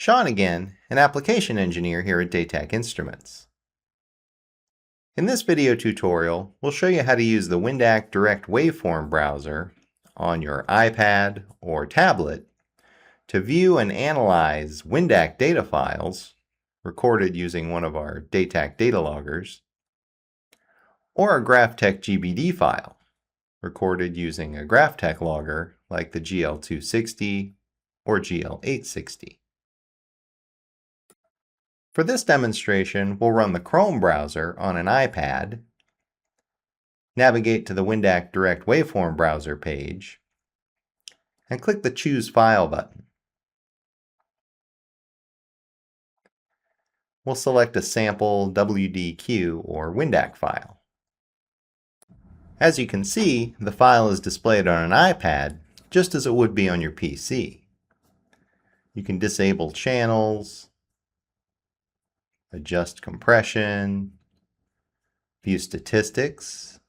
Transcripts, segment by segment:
Sean again, an application engineer here at WinDaq Instruments. In this video tutorial, we'll show you how to use the WinDaq Direct Waveform Browser on your iPad or tablet to view and analyze WinDaq data files recorded using one of our WinDaq data loggers, or a Graphtec GBD file recorded using a Graphtec logger like the GL260 or GL860. For this demonstration, we'll run the Chrome browser on an iPad, navigate to the WinDaq Direct Waveform Browser page, and click the Choose File button. We'll select a sample WDQ or WinDaq file. As you can see, the file is displayed on an iPad just as it would be on your PC. You can disable channels, adjust compression, view statistics,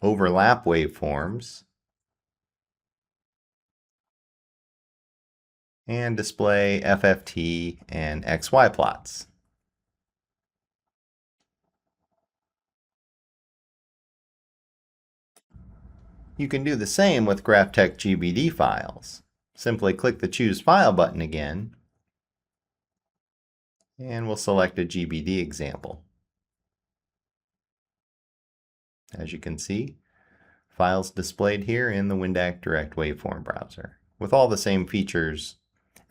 overlap waveforms, and display FFT and XY plots. You can do the same with Graphtec GBD files. Simply click the Choose File button again, and we'll select a GBD example. As you can see, files displayed here in the WinDaq Direct Waveform Browser, with all the same features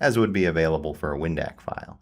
as would be available for a WinDaq file.